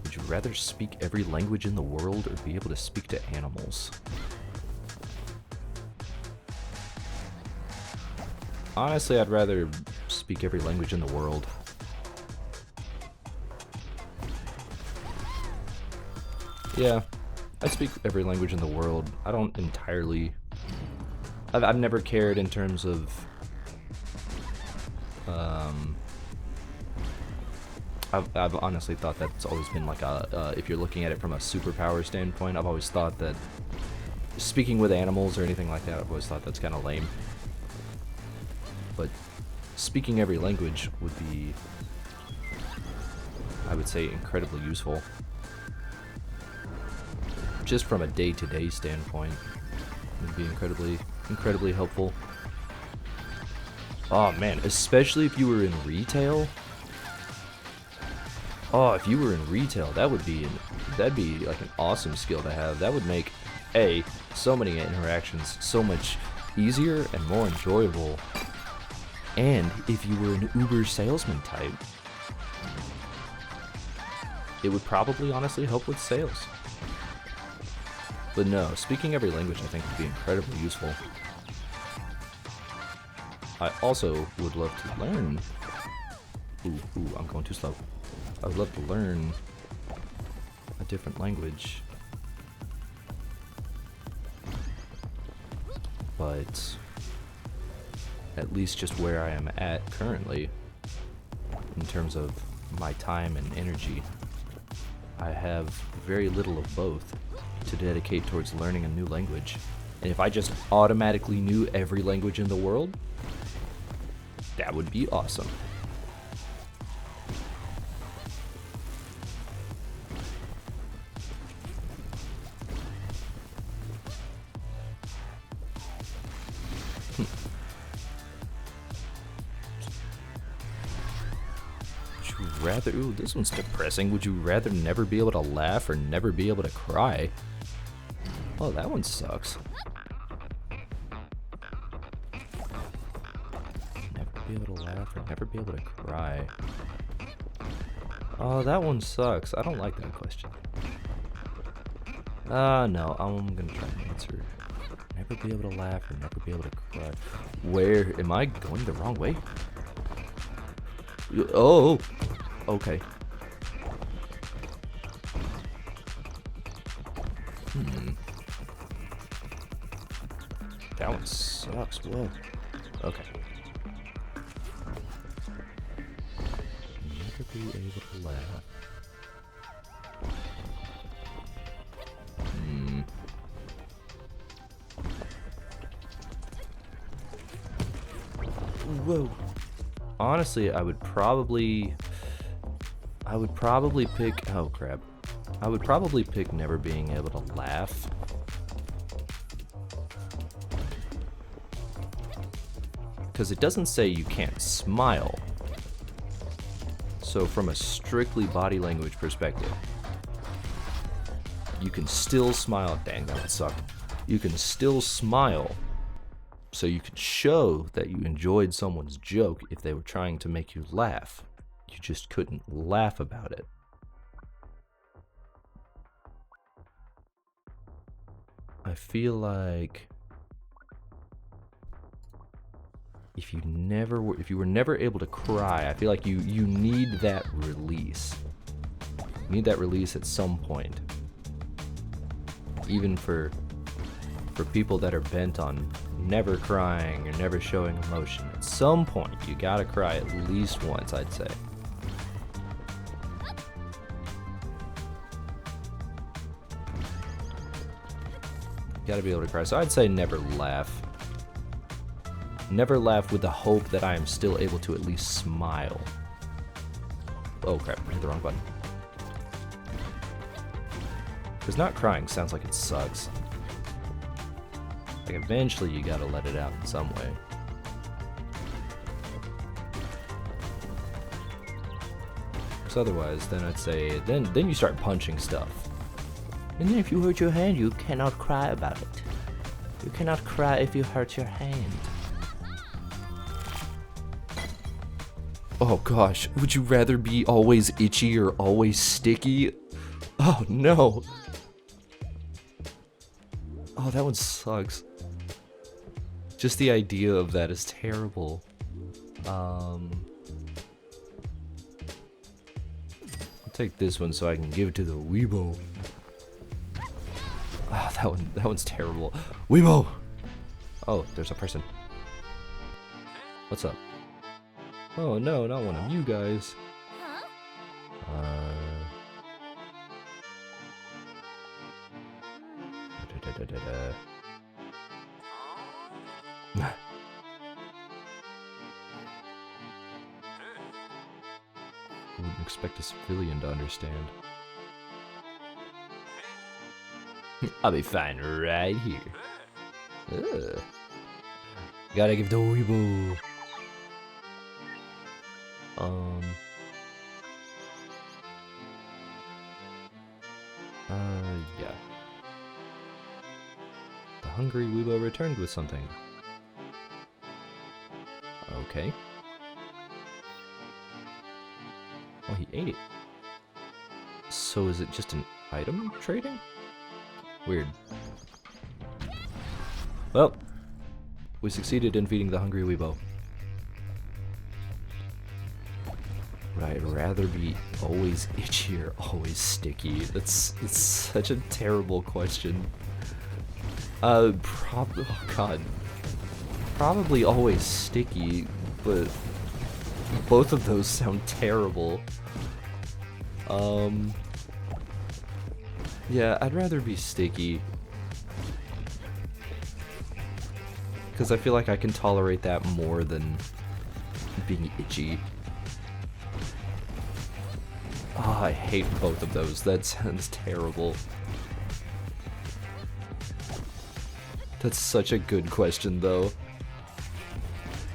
Would you rather speak every language in the world or be able to speak to animals? Honestly, I'd rather speak every language in the world. Yeah, I speak every language in the world. I don't entirely... I've never cared in terms of... I've honestly thought that's always been like a... if you're looking at it from a superpower standpoint, I've always thought that speaking with animals or anything like that, I've always thought that's kind of lame. But speaking every language would be, I would say, incredibly useful. Just from a day-to-day standpoint, it would be incredibly helpful. Oh man, especially if you were in retail. Oh, if you were in retail, that'd be like an awesome skill to have. That would make so many interactions so much easier and more enjoyable. And if you were an Uber salesman type, it would probably honestly help with sales. But no, speaking every language I think would be incredibly useful. I also would love to learn... Ooh, I'm going too slow. I would love to learn a different language. But at least just where I am at currently, in terms of my time and energy, I have very little of both to dedicate towards learning a new language. And if I just automatically knew every language in the world, that would be awesome. Rather, ooh, this one's depressing. Would you rather never be able to laugh or never be able to cry? Oh, that one sucks. be able to laugh or never be able to cry. Oh, that one sucks. I don't like that question. No, I'm gonna try and answer. Never be able to laugh or never be able to cry. Where am I going the wrong way? Oh, okay. That one sucks. Whoa. Okay. Never be able to laugh. Whoa. Honestly, I would probably pick, oh crap. I would probably pick never being able to laugh. Because it doesn't say you can't smile. So from a strictly body language perspective, you can still smile. Dang, that would suck. You can still smile. So you can show that you enjoyed someone's joke if they were trying to make you laugh. You just couldn't laugh about it. I feel like if you were never able to cry, I feel like you need that release. You need that release at some point. Even for people that are bent on never crying or never showing emotion, at some point you gotta cry at least once, I'd say. You gotta be able to cry, so I'd say never laugh. Never laugh with the hope that I am still able to at least smile. Oh crap, I hit the wrong button. Because not crying sounds like it sucks. Like eventually you gotta let it out in some way. Because otherwise, then I'd say, then you start punching stuff. And then if you hurt your hand, you cannot cry about it. You cannot cry if you hurt your hand. Oh gosh, would you rather be always itchy or always sticky? Oh no. Oh, that one sucks. Just the idea of that is terrible. I'll take this one so I can give it to the Weebo. Oh, that one's terrible. Weebo! Oh, there's a person. What's up? Oh no, not one of you guys. Wouldn't expect a civilian to understand. I'll be fine right here. Ugh. Gotta give the Weebo. Yeah. The hungry Weebo returned with something. Okay. Oh, he ate it. So is it just an item trading? Weird. Well, we succeeded in feeding the hungry Weebo. I'd rather be always itchy or always sticky. It's such a terrible question. Oh god. Probably always sticky, but both of those sound terrible. Yeah, I'd rather be sticky. Because I feel like I can tolerate that more than being itchy. Oh, I hate both of those. That sounds terrible. That's such a good question, though.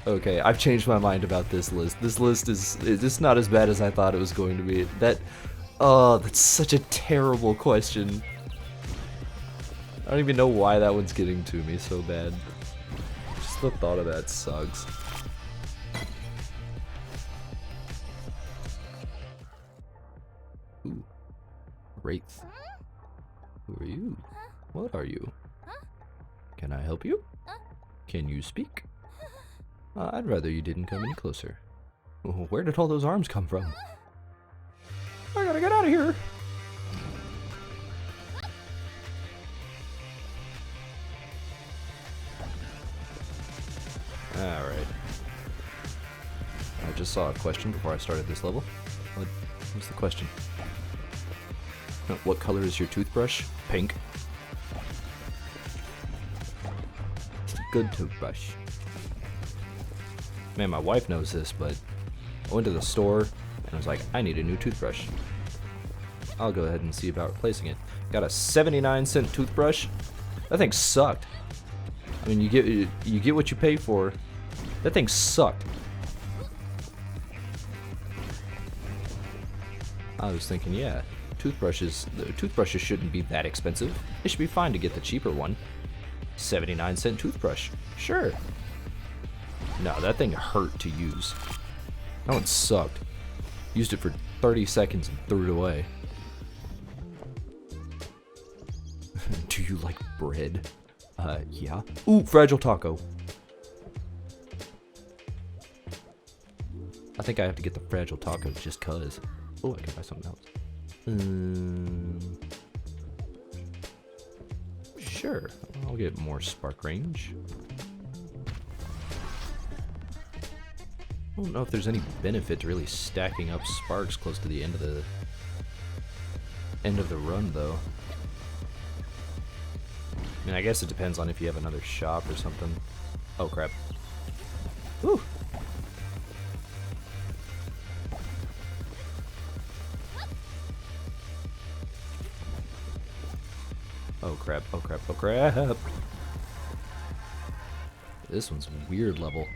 Okay, I've changed my mind about this list. This list is just not as bad as I thought it was going to be. Oh, that's such a terrible question. I don't even know why that one's getting to me so bad. Just the thought of that sucks. are you? What are you? Can I help you? Can you speak? I'd rather you didn't come any closer. Where did all those arms come from? I gotta get out of here! Alright. I just saw a question before I started this level. What's the question? What color is your toothbrush? Pink. It's a good toothbrush. Man, my wife knows this, but I went to the store and was like, I need a new toothbrush. I'll go ahead and see about replacing it. Got a 79-cent toothbrush. That thing sucked. I mean, you get what you pay for. That thing sucked. I was thinking, yeah, toothbrushes shouldn't be that expensive. It should be fine to get the cheaper one. 79-cent toothbrush. Sure. No, that thing hurt to use. That one sucked. Used it for 30 seconds and threw it away. Do you like bread? Yeah. Ooh, fragile taco. I think I have to get the fragile taco just cuz. Oh, I can buy something else. Sure. I'll get more spark range. I don't know if there's any benefit to really stacking up sparks close to the end of the run, though. I mean, I guess it depends on if you have another shop or something. Oh, crap. Whew. Oh, crap. Oh, crap. Oh, crap. This one's a weird level.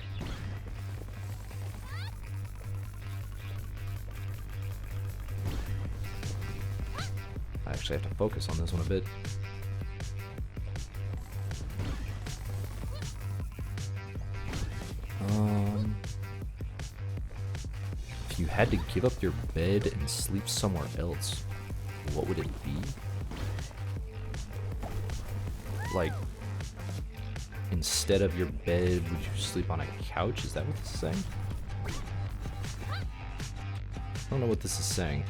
I actually have to focus on this one a bit. If you had to give up your bed and sleep somewhere else, what would it be? Like, instead of your bed, would you sleep on a couch? Is that what this is saying? I don't know what this is saying.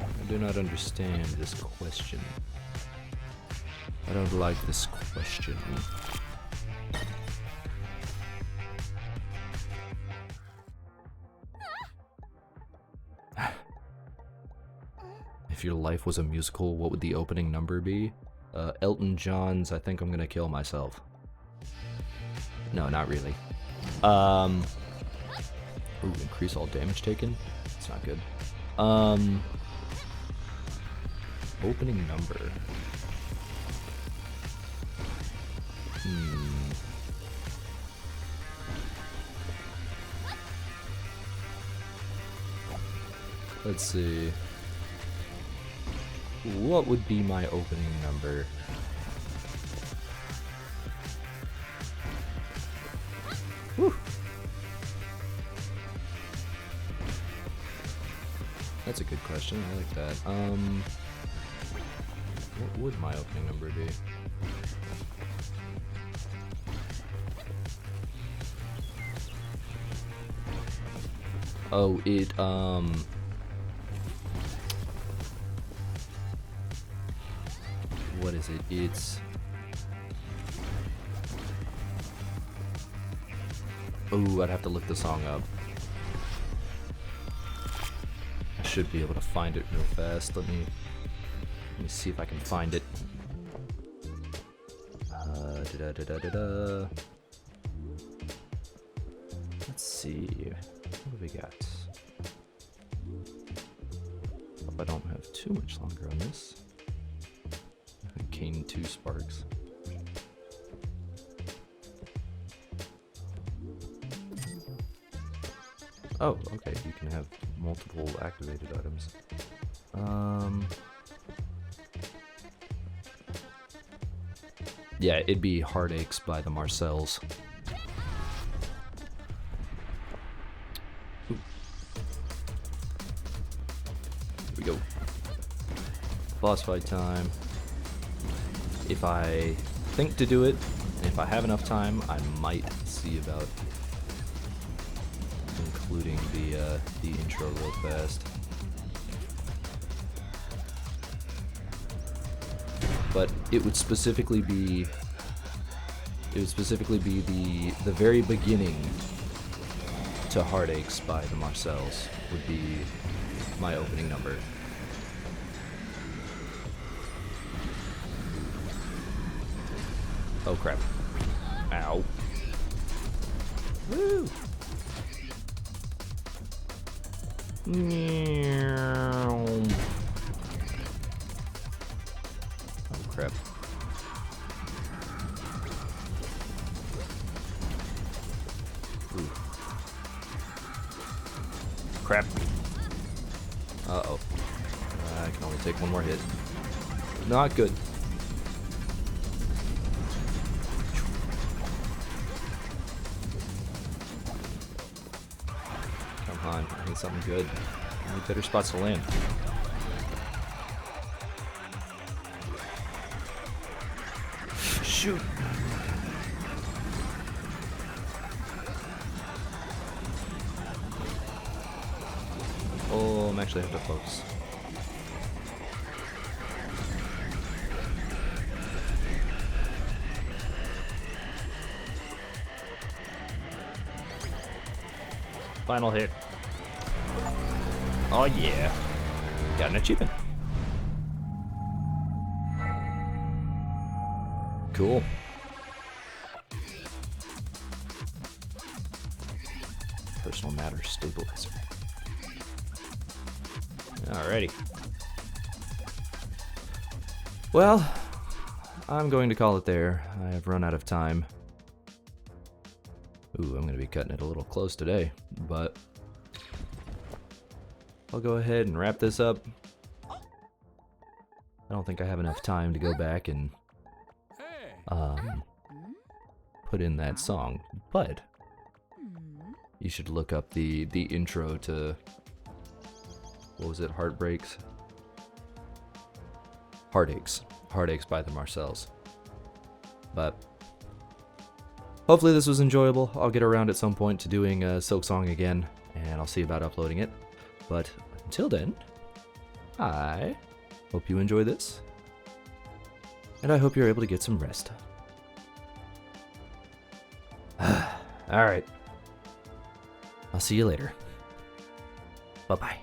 I do not understand this question. I don't like this question. If your life was a musical, what would the opening number be? Elton John's I Think I'm Gonna Kill Myself. No, not really. Ooh, increase all damage taken? That's not good. Opening number. Let's see. What would be my opening number? Whew. That's a good question. I like that. What would my opening number be? Oh, it, what is it? It's... Oh, I'd have to look the song up. I should be able to find it real fast. Let me see if I can find it. Let's see. What do we got? Hope I don't have too much longer on this. I gained 2 sparks. Oh, okay, you can have multiple activated items. Yeah, it'd be Heartaches by the Marcells. Ooh. we go. Boss fight time. If I think to do it, and if I have enough time, I might see about including the intro real fast. But it would specifically be the very beginning to Heartaches by the Marcells would be my opening number. Oh crap. Ow. Woo! Oh crap. Ooh. Crap. Uh-oh. I can only take one more hit. Not good. Come on, I need something good. I need better spots to land. Shoot! Oh, I'm actually have to focus. Final hit. Oh yeah. Got an achievement. Cool. Personal matter stabilizer. Alrighty. Well, I'm going to call it there. I have run out of time. Ooh, I'm going to be cutting it a little close today, but I'll go ahead and wrap this up. I don't think I have enough time to go back and put in that song, but you should look up the intro to, what was it, Heartaches by the Marcells. But hopefully this was enjoyable. I'll get around at some point to doing Silk Song again, and I'll see about uploading it. But until then, I hope you enjoy this, and I hope you're able to get some rest. Alright. I'll see you later. Bye-bye.